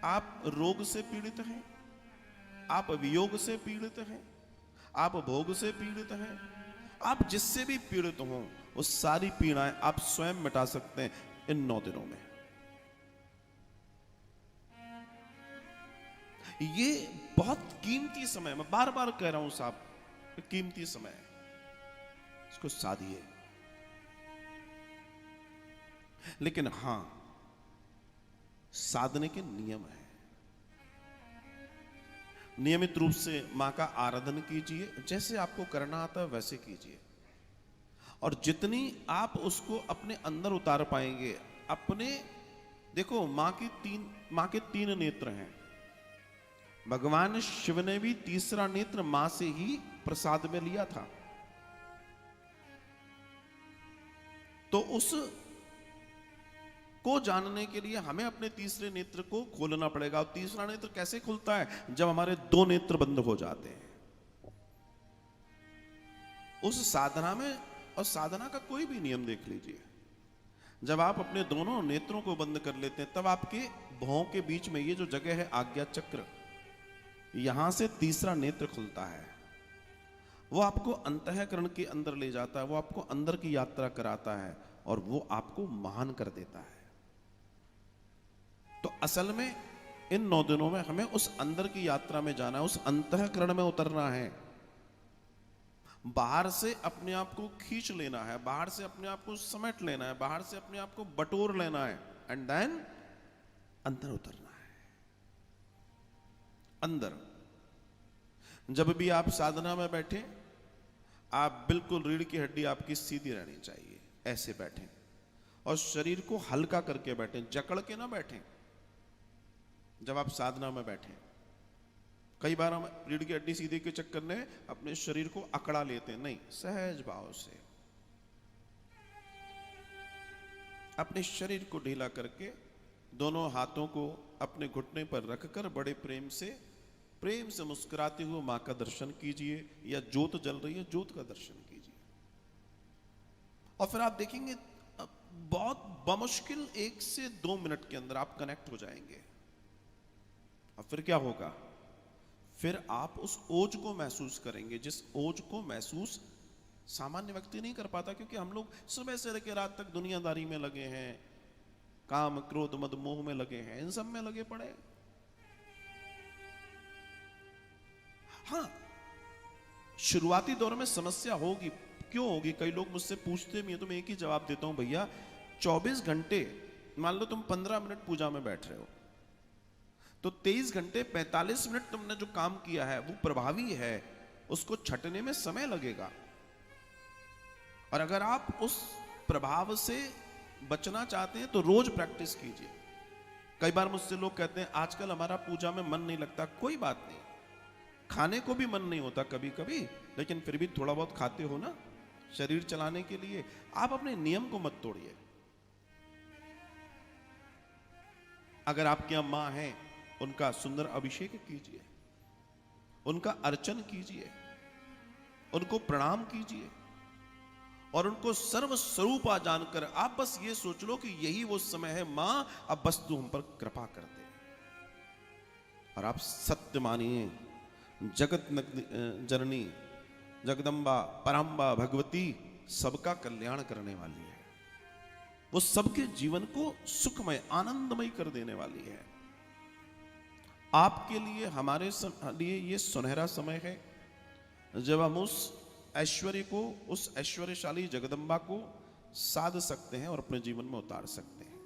आप रोग से पीड़ित हैं, आप वियोग से पीड़ित हैं, आप भोग से पीड़ित हैं, आप जिससे भी पीड़ित हो वो सारी पीड़ाएं आप स्वयं मिटा सकते हैं इन 9 दिनों में। ये बहुत कीमती समय, मैं बार बार कह रहा हूं साहब, कीमती समय है, इसको साधिए। लेकिन हां, साधने के नियम है। नियमित रूप से मां का आराधन कीजिए, जैसे आपको करना आता है वैसे कीजिए, और जितनी आप उसको अपने अंदर उतार पाएंगे अपने, देखो मां के 3 नेत्र हैं। भगवान शिव ने भी तीसरा नेत्र मां से ही प्रसाद में लिया था। तो उस को जानने के लिए हमें अपने तीसरे नेत्र को खोलना पड़ेगा। और तीसरा नेत्र कैसे खुलता है? जब हमारे 2 नेत्र बंद हो जाते हैं। उस साधना में, और साधना का कोई भी नियम देख लीजिए, जब आप अपने दोनों नेत्रों को बंद कर लेते हैं तब आपके भौं के बीच में ये जो जगह है आज्ञा चक्र, यहां से तीसरा नेत्र खुलता है। वो आपको अंतःकरण के अंदर ले जाता है, वो आपको अंदर की यात्रा कराता है और वो आपको महान कर देता है। तो असल में इन 9 दिनों में हमें उस अंदर की यात्रा में जाना है, उस अंतःकरण में उतरना है। बाहर से अपने आप को खींच लेना है, बाहर से अपने आप को समेट लेना है, बाहर से अपने आप को बटोर लेना है, एंड देन अंदर उतरना है। अंदर जब भी आप साधना में बैठे, आप बिल्कुल रीढ़ की हड्डी आपकी सीधी रहनी चाहिए, ऐसे बैठें, और शरीर को हल्का करके बैठें, जकड़ के ना बैठें। जब आप साधना में बैठें, कई बार हम रीढ़ की हड्डी सीधी के चक्कर में अपने शरीर को अकड़ा लेते हैं, नहीं, सहज भाव से अपने शरीर को ढीला करके दोनों हाथों को अपने घुटने पर रखकर बड़े प्रेम से मुस्कुराते हुए मां का दर्शन कीजिए, या ज्योत जल रही है ज्योत का दर्शन कीजिए। और फिर आप देखेंगे बहुत बमुश्किल 1 से 2 मिनट के अंदर आप कनेक्ट हो जाएंगे। और फिर क्या होगा? फिर आप उस ओज को महसूस करेंगे, जिस ओज को महसूस सामान्य व्यक्ति नहीं कर पाता, क्योंकि हम लोग सुबह से लेकर रात तक दुनियादारी में लगे हैं, काम क्रोध मद मोह में लगे हैं, इन सब में लगे पड़े। हाँ, शुरुआती दौर में समस्या होगी। क्यों होगी? कई लोग मुझसे पूछते भी हैं, तो मैं एक ही जवाब देता हूं, भैया 24 घंटे, मान लो तुम 15 मिनट पूजा में बैठ रहे हो, तो 23 घंटे 45 मिनट तुमने जो काम किया है वो प्रभावी है, उसको छटने में समय लगेगा। और अगर आप उस प्रभाव से बचना चाहते हैं तो रोज प्रैक्टिस कीजिए। कई बार मुझसे लोग कहते हैं आजकल हमारा पूजा में मन नहीं लगता। कोई बात नहीं, खाने को भी मन नहीं होता कभी कभी, लेकिन फिर भी थोड़ा बहुत खाते हो ना, शरीर चलाने के लिए। आप अपने नियम को मत तोड़िए। अगर आपकी यहाँ मां है, उनका सुंदर अभिषेक कीजिए, उनका अर्चन कीजिए, उनको प्रणाम कीजिए, और उनको सर्व स्वरूपा जानकर आप बस ये सोच लो कि यही वो समय है, मां अब बस तू हम पर कृपा कर दे। और आप सत्य मानिए, जगत जननी जगदम्बा परम्बा भगवती सबका कल्याण करने वाली है। वो सबके जीवन को सुखमय आनंदमय कर देने वाली है। आपके लिए, हमारे लिए ये सुनहरा समय है जब हम उस ऐश्वर्य को, उस ऐश्वर्यशाली जगदम्बा को साध सकते हैं और अपने जीवन में उतार सकते हैं।